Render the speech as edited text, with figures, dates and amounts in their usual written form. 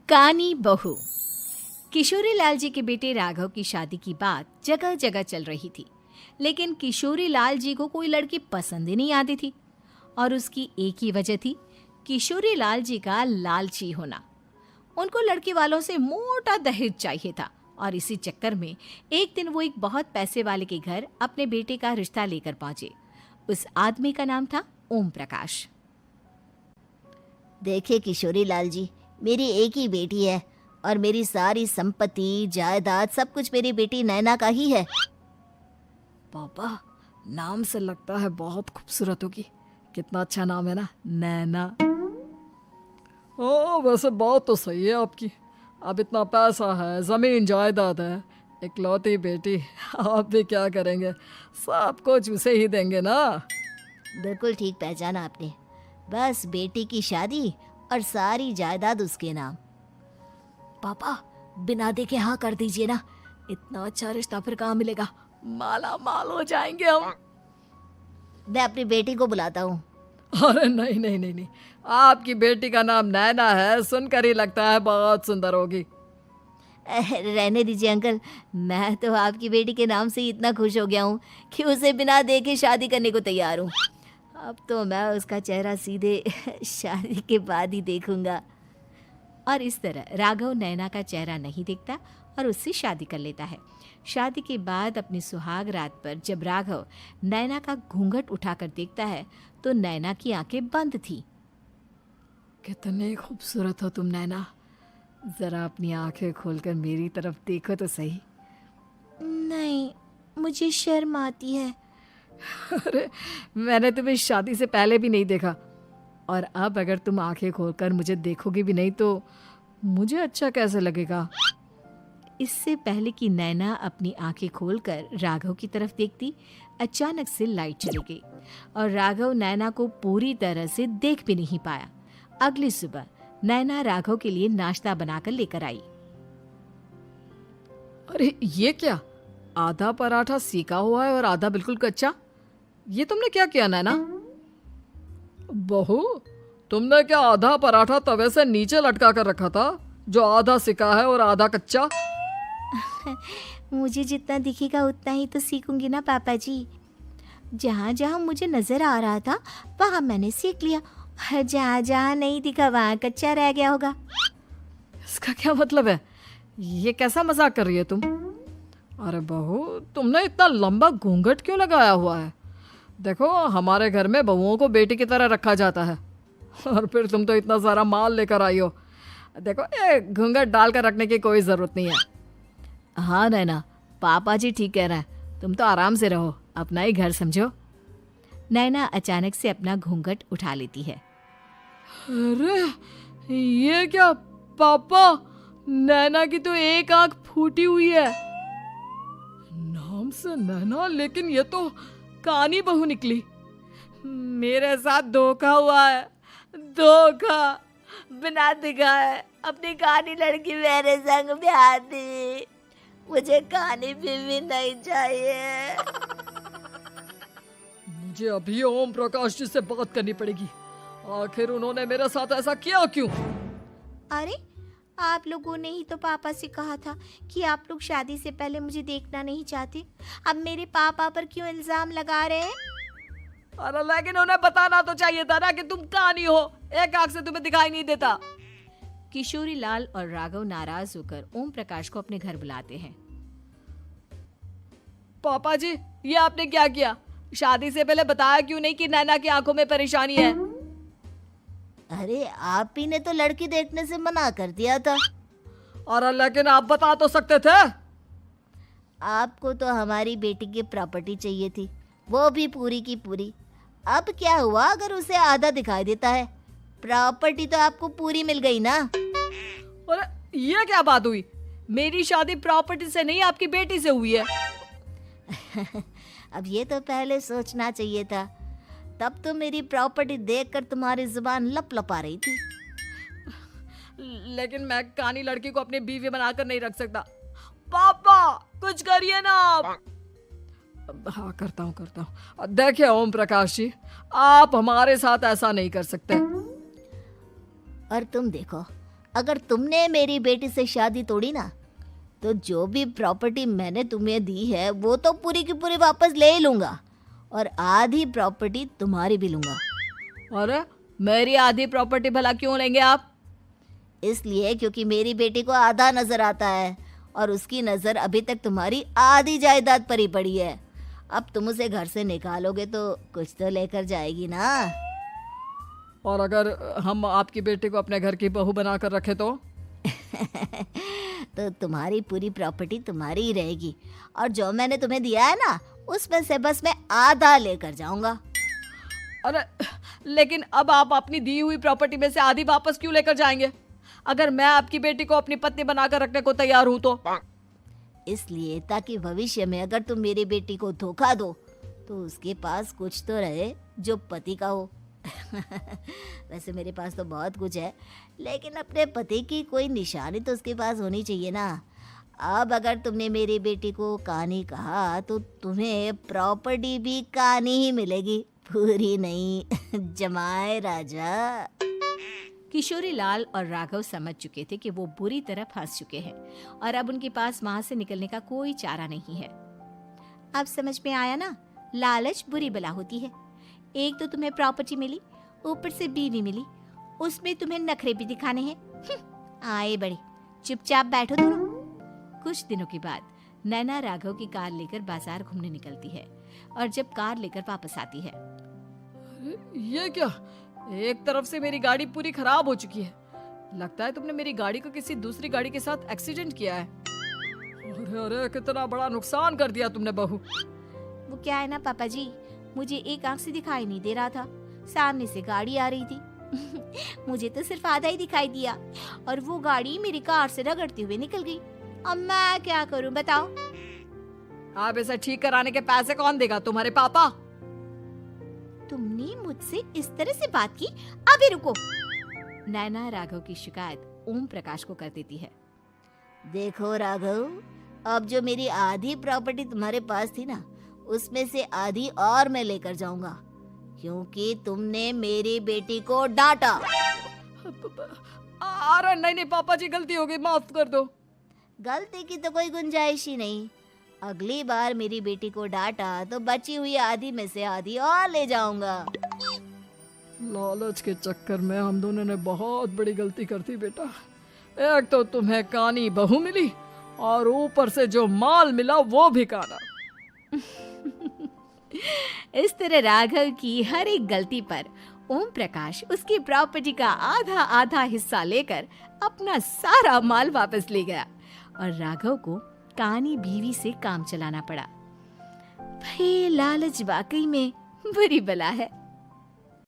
कानी बहू। किशोरी लाल जी के बेटे राघव की शादी की बात जगह जगह चल रही थी, लेकिन किशोरी लाल जी को कोई लड़की पसंद ही नहीं आती थी। और उसकी एक ही वजह थी, किशोरी लाल जी का लालची होना। उनको लड़की वालों से मोटा दहेज चाहिए था और इसी चक्कर में एक दिन वो एक बहुत पैसे वाले के घर अपने बेटे का रिश्ता लेकर पहुंचे। उस आदमी का नाम था ओम प्रकाश। देखिए किशोरी लाल जी, मेरी एक ही बेटी है और मेरी सारी संपत्ति जायदाद सब कुछ मेरी बेटी नैना का ही है। पापा, नाम से लगता है बहुत खूबसूरत होगी। कितना अच्छा नाम है ना, नैना। ओ, वैसे बात तो सही है आपकी। अब इतना पैसा है, जमीन जायदाद है, इकलौती बेटी, आप भी क्या करेंगे? सब कुछ उसे ही देंगे ना। बिल्कुल ठीक पहचाना आपने। बस बेटी की शादी और सारी जायदाद उसके नाम। पापा, बिना देखे हाँ कर दीजिए ना। इतना अच्छा रिश्ता फिर कहाँ मिलेगा? माला माल हो जाएंगे हम। मैं अपनी बेटी को बुलाता हूँ। अरे नहीं नहीं नहीं नहीं, आपकी बेटी का नाम नैना है, सुनकर ही लगता है बहुत सुंदर होगी। रहने दीजिए अंकल, मैं तो आपकी बेटी के नाम से ही इतना खुश हो गया हूँ कि उसे बिना देखे शादी करने को तैयार हूँ। अब तो मैं उसका चेहरा सीधे शादी के बाद ही देखूंगा। और इस तरह राघव नैना का चेहरा नहीं देखता और उससे शादी कर लेता है। शादी के बाद अपनी सुहाग रात पर जब राघव नैना का घूंघट उठाकर देखता है तो नैना की आंखें बंद थी। कितनी खूबसूरत हो तुम नैना, जरा अपनी आंखें खोलकर मेरी तरफ देखो तो सही। नहीं, मुझे शर्म आती है। अरे, मैंने तुम्हें शादी से पहले भी नहीं देखा, और अब अगर तुम आंखें खोलकर मुझे देखोगी भी नहीं तो मुझे अच्छा कैसे लगेगा? इससे पहले कि नैना अपनी आंखें खोलकर राघव की तरफ देखती, अचानक से लाइट चली गई और राघव नैना को पूरी तरह से देख भी नहीं पाया। अगली सुबह नैना राघव के लिए नाश्ता बनाकर लेकर आई। अरे ये क्या, आधा पराठा सीका हुआ है और आधा बिल्कुल कच्चा। ये तुमने क्या किया नैना? बहू, तुमने क्या आधा पराठा तवे से नीचे लटका कर रखा था, जो आधा सिका है और आधा कच्चा? मुझे जितना दिखेगा उतना ही तो सीखूंगी ना पापा जी। जहाँ जहाँ मुझे नजर आ रहा था वहाँ मैंने सीख लिया, जहाँ जहाँ नहीं दिखा वहाँ कच्चा रह गया होगा। इसका क्या मतलब है? ये कैसा मजाक कर रही है तुम? अरे बहू, तुमने इतना लंबा घूंघट क्यों लगाया हुआ है? देखो, हमारे घर में बहुओं को बेटी की तरह रखा जाता है, और फिर तुम तो इतना सारा माल लेकर आई हो। देखो, ये घूंघट डालकर रखने की कोई ज़रूरत नहीं है। हाँ नैना, पापा जी ठीक कह रहे हैं, तुम तो आराम से रहो, अपना ही घर समझो। नैना अचानक से अपना घूंघट उठा लेती है। अरे ये क्या पापा, नैना की तो एक आंख फूटी हुई है। नाम से नैना, लेकिन ये तो कानी बहू निकली। मेरे साथ धोखा हुआ है, धोखा। बिना दिखाए अपनी कानी लड़की मेरे संग ब्याह दी। मुझे कानी बीवी नहीं चाहिए। मुझे अभी ओम प्रकाश जी से बात करनी पड़ेगी। आखिर उन्होंने मेरे साथ ऐसा किया क्यों? अरे, आप लोगों ने ही तो पापा से कहा था कि आप लोग शादी से पहले मुझे देखना नहीं चाहते। अब मेरे पापा पर क्यों इल्जाम लगा रहे हैं? अरे लेकिन उन्हें बताना तो चाहिए था ना कि तुम कानी हो, एक आंख से तुम्हें दिखाई नहीं देता। किशोरी लाल और राघव नाराज होकर ओम प्रकाश को अपने घर बुलाते हैं। पापा जी, ये आपने क्या किया? शादी से पहले बताया क्यों नहीं कि नैना की आंखों में परेशानी है? अरे, आप ही ने तो लड़की देखने से मना कर दिया था। और लेकिन आप बता तो सकते थे। आपको तो हमारी बेटी की प्रॉपर्टी चाहिए थी, वो भी पूरी की पूरी। अब क्या हुआ अगर उसे आधा दिखाई देता है? प्रॉपर्टी तो आपको पूरी मिल गई ना। अरे ये क्या बात हुई? मेरी शादी प्रॉपर्टी से नहीं, आपकी बेटी से हुई है। अब ये तो पहले सोचना चाहिए था, तब तो मेरी प्रॉपर्टी देखकर तुम्हारी जुबान लप लपा रही थी। लेकिन मैं कानी लड़की को अपनी बीवी बनाकर नहीं रख सकता। पापा, कुछ करिए ना आप। हाँ, करता हूँ। देखिए ओम प्रकाश जी, आप हमारे साथ ऐसा नहीं कर सकते। और तुम देखो, अगर तुमने मेरी बेटी से शादी तोड़ी ना, तो जो भी प्रॉपर्टी मैंने तुम्हें दी है वो तो पूरी की पूरी वापस ले ही लूँगा, और आधी प्रॉपर्टी तुम्हारी भी लूँगा। अरे मेरी आधी प्रॉपर्टी भला क्यों लेंगे आप? इसलिए क्योंकि मेरी बेटी को आधा नजर आता है और उसकी नज़र अभी तक तुम्हारी आधी जायदाद पर ही पड़ी है। अब तुम उसे घर से निकालोगे तो कुछ तो लेकर जाएगी ना। और अगर हम आपकी बेटी को अपने घर की बहू बना कर रखे तो? तो तुम्हारी पूरी प्रॉपर्टी तुम्हारी ही रहेगी, और जो मैंने तुम्हें दिया है ना, उसमें से बस मैं आधा लेकर जाऊंगा। अरे लेकिन अब आप अपनी दी हुई प्रॉपर्टी में से आधी वापस क्यों लेकर जाएंगे? अगर मैं आपकी बेटी को अपनी पत्नी बनाकर रखने को तैयार हूं तो? इसलिए ताकि भविष्य में अगर तुम मेरी बेटी को धोखा दो तो उसके पास कुछ तो रहे जो पति का हो। वैसे मेरे पास तो बहुत कुछ है, लेकिन अपने पति की कोई निशानी तो उसके पास होनी चाहिए ना। अब अगर तुमने मेरी बेटी को कानी कहा तो तुम्हें प्रॉपर्टी भी कानी ही मिलेगी, पूरी नहीं। जमाए राजा। किशोरी लाल और राघव समझ चुके थे कि वो बुरी तरह फंस चुके हैं और अब उनके पास वहां से निकलने का कोई चारा नहीं है। अब समझ में आया ना, लालच बुरी बला होती है। एक तो तुम्हें प्रॉपर्टी मिली, ऊपर से बीवी मिली, उसमें तुम्हें नखरे भी दिखाने हैं। आए बड़े, चुपचाप बैठो दोनों। कुछ दिनों के बाद नैना राघव की कार लेकर बाजार घूमने निकलती है और जब कार लेकर वापस आती है, ये क्या? एक तरफ से मेरी गाड़ी पूरी खराब हो चुकी है। लगता है तुमने मेरी गाड़ी को किसी दूसरी गाड़ी के साथ एक्सीडेंट किया है। अरे अरे कितना बड़ा नुकसान कर दिया तुमने बहू। वो क्या है ना पापा जी, मुझे एक आंख से दिखाई नहीं दे रहा था, सामने से गाड़ी आ रही थी। मुझे तो सिर्फ आधा ही दिखाई दिया और वो गाड़ी मेरी कार से रगड़ते हुए निकल गई। अब मैं क्या करूं बताओ? आप इसे ठीक कराने के पैसे कौन देगा? तुम्हारे पापा? तुमने मुझसे इस तरह से बात की? अभी रुको। नैना राघव की शिकायत ओम प्रकाश को कर देती है। देखो राघव, अब जो मेरी आधी प्रॉपर्टी तुम्हारे पास थी ना, उसमें से आधी और मैं लेकर जाऊंगा, क्योंकि तुमने मेरी बेटी को डांटा। अरे नहीं नहीं पापा जी, गलती हो गई, माफ कर दो। गलती की तो कोई गुंजाइश ही नहीं। अगली बार मेरी बेटी को डांटा तो बची हुई आधी में से आधी और ले जाऊंगा। लालच के चक्कर में हम दोनों ने बहुत बड़ी गलती कर दी बेटा। एक तो तुम्हें कानी बहू मिली और ऊपर से जो माल मिला वो भी काना। इस तरह राघव की हर एक गलती पर ओम प्रकाश उसकी प्रॉपर्टी का आधा आधा हिस्सा लेकर अपना सारा माल वापस ले गया और राघव को कानी बीवी से काम चलाना पड़ा। भाई लालच वाकई में बुरी बला है।